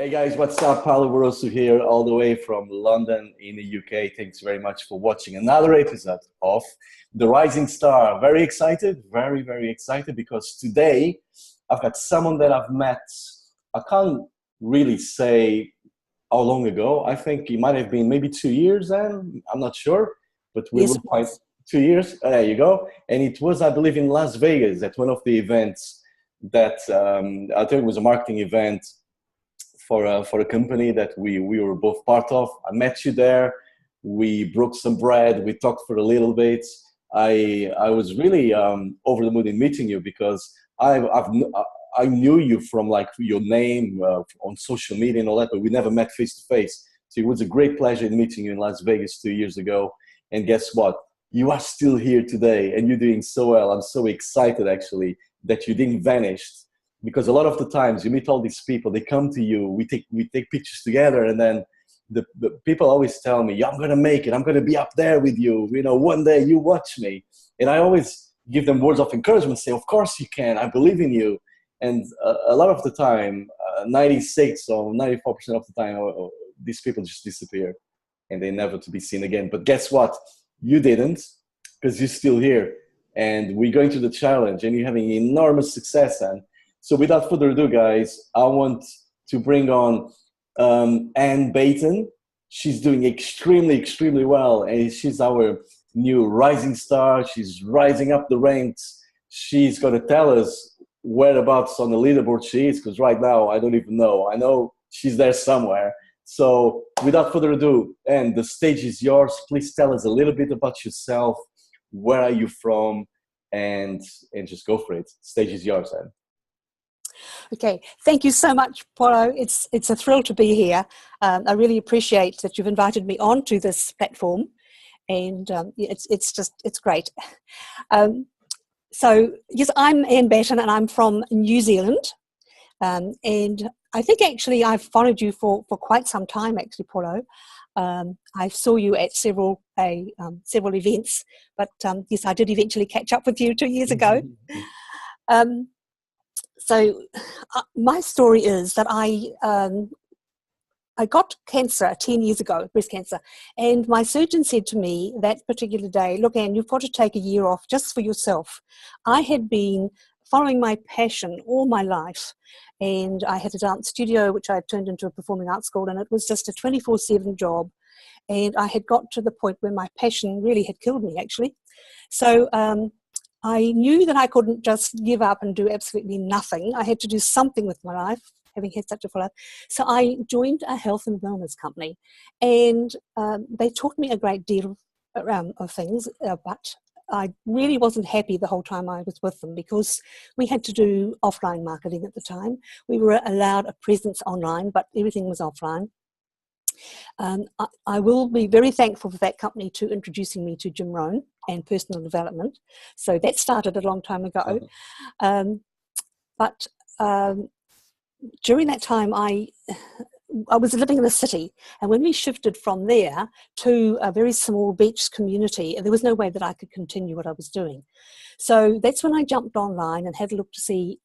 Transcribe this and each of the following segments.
Hey guys, what's up? Paolo Borosu here, all the way from London in the UK. Thanks very much for watching another episode of The Rising Star. Very excited, very excited, because today I've got someone that I've met. I can't really say how long ago. I think it might have been maybe 2 years then. I'm not sure, but we will find 2 years. There you go. And it was, I believe, in Las Vegas at one of the events that I think it was a marketing event for a company that we were both part of. I met you there. We broke some bread. We talked for a little bit. I was really over the moon in meeting you, because I knew you from like your name on social media and all that, but we never met face to face. So it was a great pleasure in meeting you in Las Vegas 2 years ago. And guess what? You are still here today, and you're doing so well. I'm so excited actually that you didn't vanish. Because a lot of the times you meet all these people, they come to you, we take pictures together, and then the people always tell me, yeah, I'm going to make it. I'm going to be up there with you. You know, one day you watch me. And I always give them words of encouragement, say, of course you can. I believe in you. And a lot of the time, 96 or 94% of the time, these people just disappear and they're never to be seen again. But guess what? You didn't, because you're still here. And we're going to the challenge, and you're having enormous success. And so without further ado, guys, I want to bring on Ann Batten. She's doing extremely well, and she's our new rising star. She's rising up the ranks. She's going to tell us whereabouts on the leaderboard she is, because right now I don't even know. I know she's there somewhere. So without further ado, Ann, the stage is yours. Please tell us a little bit about yourself. Where are you from? And just go for it. Stage is yours, Ann. Okay, thank you so much, Paulo. It's a thrill to be here. I really appreciate that you've invited me onto this platform, and it's great. So yes, I'm Ann Batten, and I'm from New Zealand, and I think actually I've followed you for quite some time, actually, Paulo. I saw you at several events, but yes, I did eventually catch up with you 2 years ago. So my story is that I got cancer 10 years ago, breast cancer, and my surgeon said to me that particular day, look, Ann, you've got to take a year off just for yourself. I had been following my passion all my life, and I had a dance studio which I had turned into a performing arts school, and it was just a 24/7 job, and I had got to the point where my passion really had killed me, actually. So I knew that I couldn't just give up and do absolutely nothing. I had to do something with my life, having had such a full life. So I joined a health and wellness company, and they taught me a great deal of things, but I really wasn't happy the whole time I was with them, because we had to do offline marketing at the time. We were allowed a presence online, but everything was offline. I will be very thankful for that company to introducing me to Jim Rohn and personal development. So that started a long time ago. But during that time, I was living in a city, and when we shifted from there to a very small beach community, there was no way that I could continue what I was doing. So that's when I jumped online and had a look to see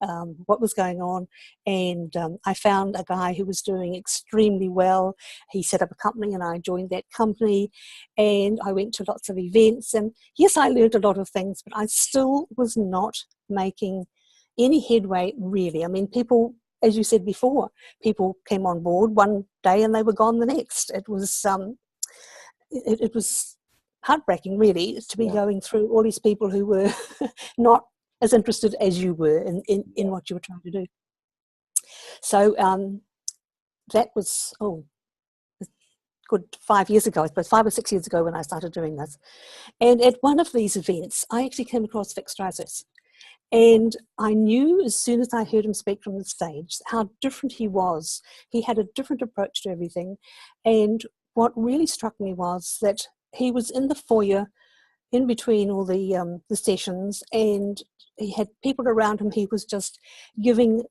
what was going on, and I found a guy who was doing extremely well. He set up a company, and I joined that company, and I went to lots of events, and yes, I learned a lot of things, but I still was not making any headway, really. I mean, people, as you said before, people came on board one day and they were gone the next. It was it was heartbreaking, really, to be going through all these people who were not as interested as you were in what you were trying to do. So that was, a good 5 years ago, I suppose, 5 or 6 years ago when I started doing this. And at one of these events, I actually came across Vic Stryzis. And I knew as soon as I heard him speak from the stage how different he was. He had a different approach to everything. And what really struck me was that he was in the foyer in between all the sessions, and he had people around him. He was just giving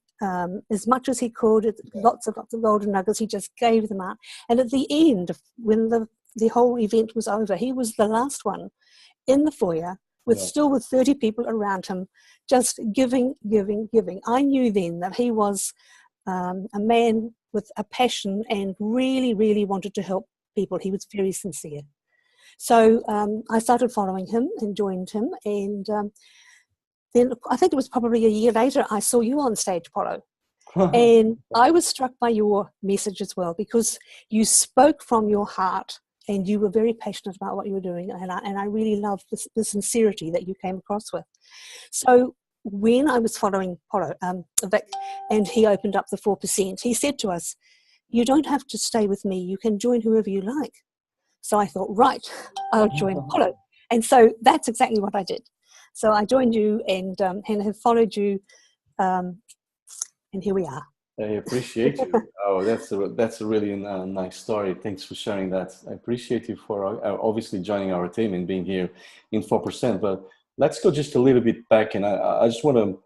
as much as he could, lots of golden nuggets. He just gave them out. And at the end, when the whole event was over, he was the last one in the foyer, still with 30 people around him, just giving. I knew then that he was a man with a passion and really, really wanted to help people. He was very sincere. So I started following him and joined him. And then I think it was probably a year later, I saw you on stage, Polo. And I was struck by your message as well, because you spoke from your heart and you were very passionate about what you were doing. And I really loved the sincerity that you came across with. So when I was following Polo, Vic, and he opened up the 4%, he said to us, you don't have to stay with me. You can join whoever you like. So I thought, right, I'll join Polo. And so that's exactly what I did. So I joined you and have followed you. And here we are. I appreciate you. Oh, that's a really nice story. Thanks for sharing that. I appreciate you for obviously joining our team and being here in 4%. But let's go just a little bit back, and I just want to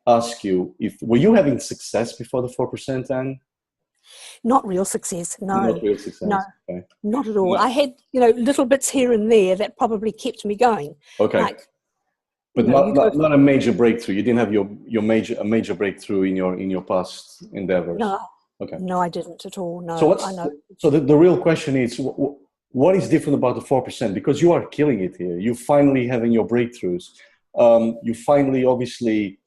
ask you, were you having success before the 4%, Anne? Not real success, no. Not real success. No, okay. Not at all. No. I had, little bits here and there that probably kept me going. Okay. Like, but not a major breakthrough. You didn't have a major breakthrough in your past endeavors. No. Okay. No, I didn't at all. No. So the real question is, what is different about the 4%? Because you are killing it here. You finally having your breakthroughs. You finally obviously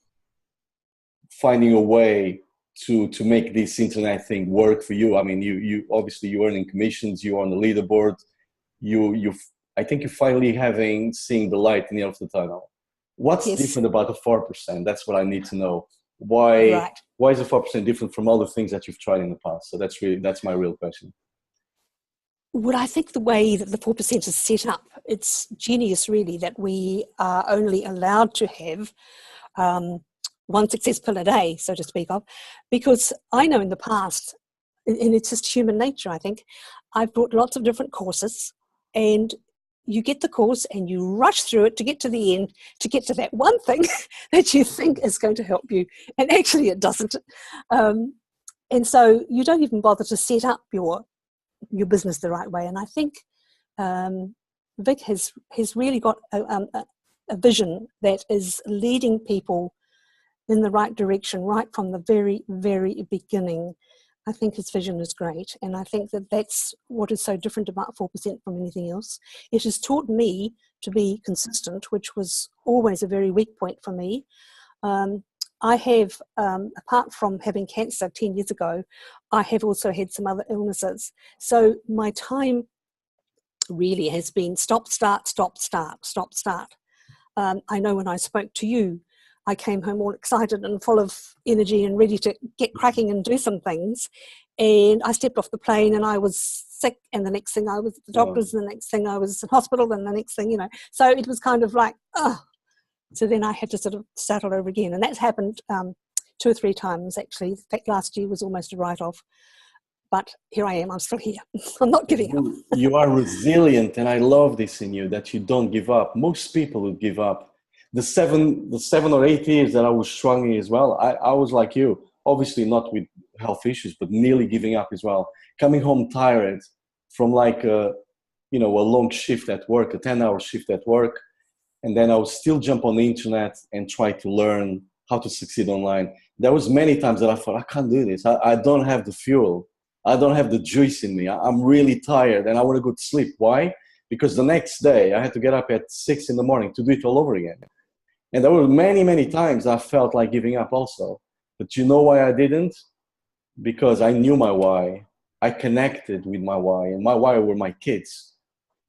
finding a way to make this internet thing work for you. I mean, you obviously you're earning commissions. You're on the leaderboard. I think you're finally seeing the light in the end of the tunnel. What's different about the 4%? That's what I need to know. Why is the 4% different from all the things that you've tried in the past? So that's my real question. Well, I think the way that the 4% is set up, it's genius really that we are only allowed to have one success pill a day, so to speak of, because I know in the past, and it's just human nature, I think, I've brought lots of different courses, and you get the course and you rush through it to get to the end, to get to that one thing that you think is going to help you, and actually it doesn't. And so you don't even bother to set up your business the right way. And I think Vic has really got a vision that is leading people in the right direction right from the very, very beginning. I think his vision is great, and I think that that's what is so different about 4% from anything else. It has taught me to be consistent, which was always a very weak point for me. I have, apart from having cancer 10 years ago, I have also had some other illnesses. So my time really has been stop, start, stop, start, stop, start. I know when I spoke to you, I came home all excited and full of energy and ready to get cracking and do some things. And I stepped off the plane and I was sick, and the next thing I was at the doctor's, and the next thing I was in hospital, and the next thing, So it was kind of like, So then I had to sort of start all over again. And that's happened 2 or 3 times, actually. In fact, last year was almost a write-off. But here I am, I'm still here. I'm not giving up. You are resilient, and I love this in you, that you don't give up. Most people would give up. The 7 or 8 years that I was struggling as well, I was like you, obviously not with health issues, but nearly giving up as well. Coming home tired from like a long shift at work, a 10-hour shift at work. And then I would still jump on the internet and try to learn how to succeed online. There was many times that I thought, I can't do this. I don't have the fuel. I don't have the juice in me. I'm really tired and I want to go to sleep. Why? Because the next day I had to get up at 6 in the morning to do it all over again. And there were many, many times I felt like giving up also. But you know why I didn't? Because I knew my why. I connected with my why. And my why were my kids.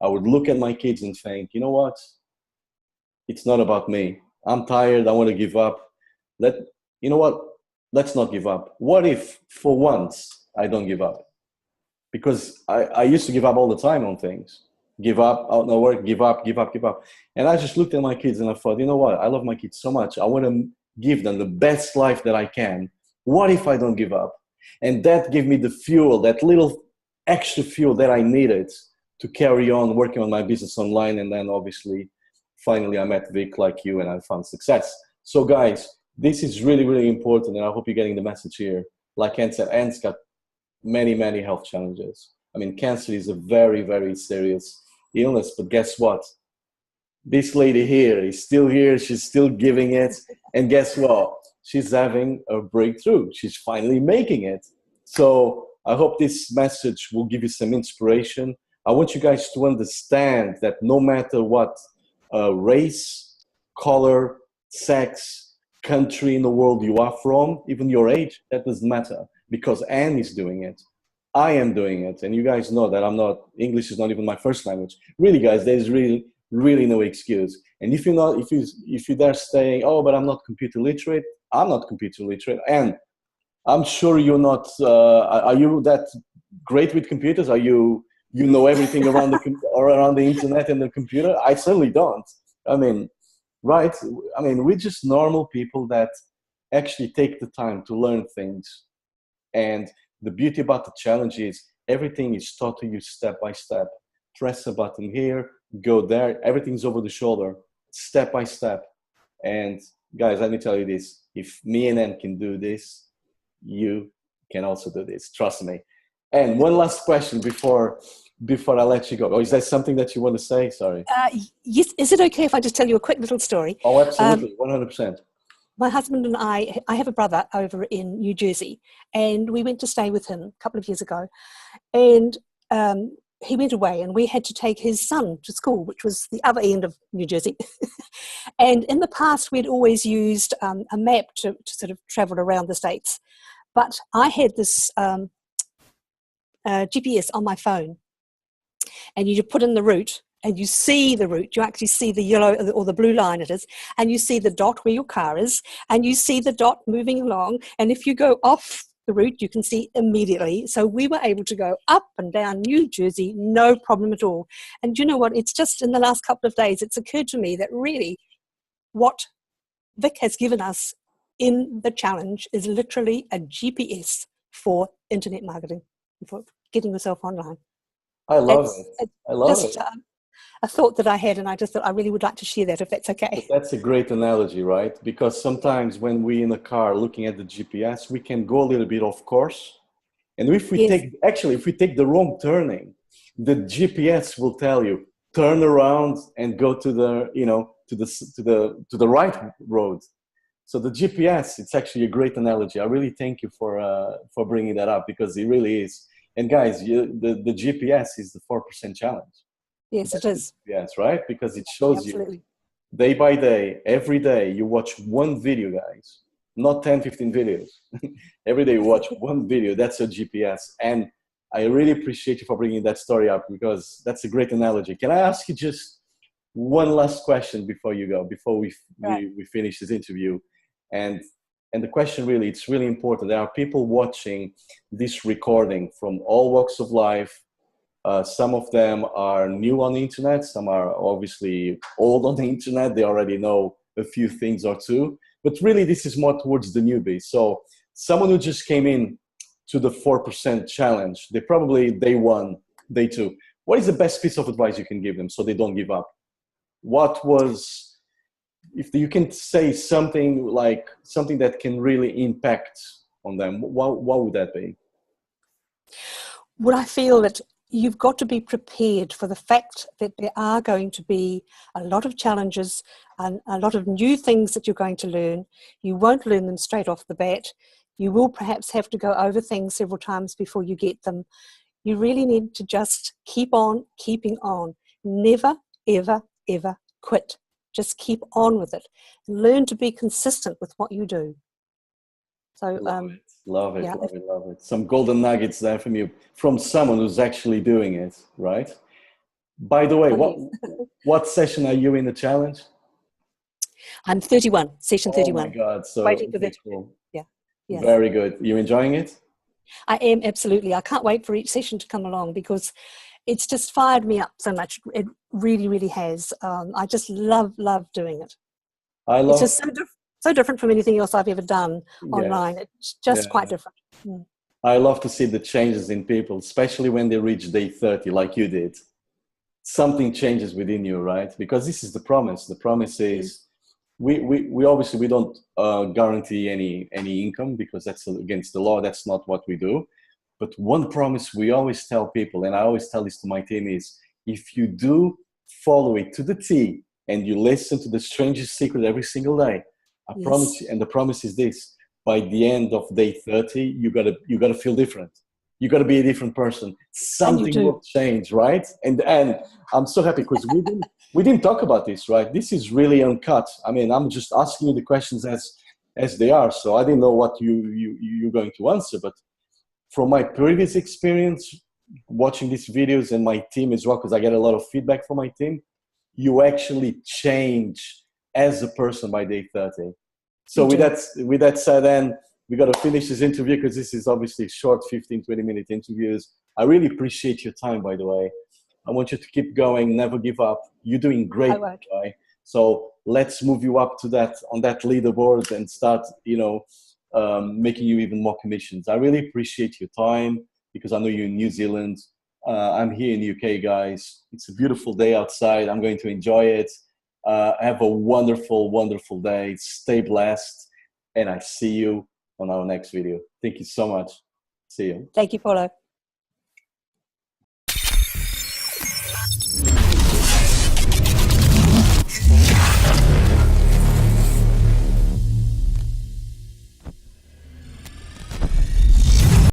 I would look at my kids and think, you know what? It's not about me. I'm tired. I want to give up. You know what? Let's not give up. What if for once I don't give up? Because I used to give up all the time on things. Give up, out no work, give up. And I just looked at my kids and I thought, you know what? I love my kids so much. I want to give them the best life that I can. What if I don't give up? And that gave me the fuel, that little extra fuel that I needed to carry on working on my business online. And then obviously, finally, I met Vic like you and I found success. So guys, this is really, really important. And I hope you're getting the message here. Like Ann said, Ann's got many, many health challenges. I mean, cancer is a very, very serious illness, but guess what? This lady here is still here. She's still giving it. And guess what? she's having a breakthrough. She's finally making it. So I hope this message will give you some inspiration. I want you guys to understand that no matter what race, color, sex, country in the world you are from, even your age, that doesn't matter, because Anne is doing it. I am doing it. And you guys know that English is not even my first language. Really, guys, there's really no excuse. And if you're there saying, oh, but I'm not computer literate, I'm not computer literate. And I'm sure you're not, are you that great with computers? You know everything around the internet and the computer? I certainly don't. I mean, right? I mean, we're just normal people that actually take the time to learn things. And the beauty about the challenge is everything is taught to you step by step. Press a button here, go there. Everything's over the shoulder, step by step. And guys, let me tell you this. If me and Ann can do this, you can also do this. Trust me. And one last question before I let you go. Oh, is there something that you want to say? Sorry. Yes. Is it okay if I just tell you a quick little story? Oh, absolutely. 100%. My husband and I have a brother over in New Jersey, and we went to stay with him a couple of years ago. And he went away, and we had to take his son to school, which was the other end of New Jersey. And in the past, we'd always used a map to sort of travel around the States. But I had this GPS on my phone, and you put in the route, and you see the route. You actually see the yellow or the blue line it is, and you see the dot where your car is, and you see the dot moving along. And if you go off the route, you can see immediately. So we were able to go up and down New Jersey, no problem at all. And you know what? It's just in the last couple of days, it's occurred to me that really what Vic has given us in the challenge is literally a GPS for internet marketing, for getting yourself online. I love it. I love it. A thought that I had, and I just thought I really would like to share that, if that's okay. But that's a great analogy, right? Because sometimes when we're in a car looking at the GPS, we can go a little bit off course. And if we take the wrong turning, the GPS will tell you, turn around and go to the right road. So the GPS, it's actually a great analogy. I really thank you for bringing that up, because it really is. And guys, the GPS is the 4% challenge. Yes, it is. Yes, right? Because it shows you day by day, every day, you watch one video, guys, not 10, 15 videos. Every day you watch one video. That's your GPS. And I really appreciate you for bringing that story up, because that's a great analogy. Can I ask you just one last question before you go, before we finish this interview? And the question really, it's really important. There are people watching this recording from all walks of life. Some of them are new on the internet. Some are obviously old on the internet. They already know a few things or two. But really, this is more towards the newbies. So someone who just came in to the 4% challenge, they probably day one, day two. What is the best piece of advice you can give them so they don't give up? If you can say something that can really impact on them, what would that be? Well, I feel that you've got to be prepared for the fact that there are going to be a lot of challenges and a lot of new things that you're going to learn. You won't learn them straight off the bat. You will perhaps have to go over things several times before you get them. You really need to just keep on keeping on. Never, ever, ever quit. Just keep on with it. Learn to be consistent with what you do. So, love it. Some golden nuggets there from you, from someone who's actually doing it, right? By the way, what session are you in the challenge? I'm 31, session 31. Oh my God, so waiting for that. cool. Yeah. Yes. Very good. You enjoying it? I am, absolutely. I can't wait for each session to come along, because it's just fired me up so much. It really, really has. I just love doing it. It's just so different from anything else I've ever done online. It's just quite different. Mm. I love to see the changes in people, especially when they reach day 30, like you did. Something changes within you, right? Because this is the promise. The promise is we obviously don't guarantee any income, because that's against the law. That's not what we do. But one promise we always tell people, and I always tell this to my team, is if you do follow it to the T and you listen to the Strangest Secret every single day, I Yes. promise you. And the promise is this: by the end of day 30, you gotta feel different. You gotta be a different person. And you Something do. will change, right? And I'm so happy because we didn't talk about this, right? This is really uncut. I mean, I'm just asking you the questions as they are. So I didn't know what you're going to answer, but from my previous experience watching these videos and my team as well, because I get a lot of feedback from my team, you actually change as a person by day 30. So with that said, Anne, we got to finish this interview because this is obviously short 15, 20-minute interviews. I really appreciate your time, by the way. I want you to keep going, never give up. You're doing great, I won't. right? So let's move you up to that on that leaderboard and start, making you even more commissions. I really appreciate your time because I know you're in New Zealand. I'm here in the UK, guys. It's a beautiful day outside. I'm going to enjoy it. Have a wonderful, wonderful day. Stay blessed. And I see you on our next video. Thank you so much. See you. Thank you, Paulo.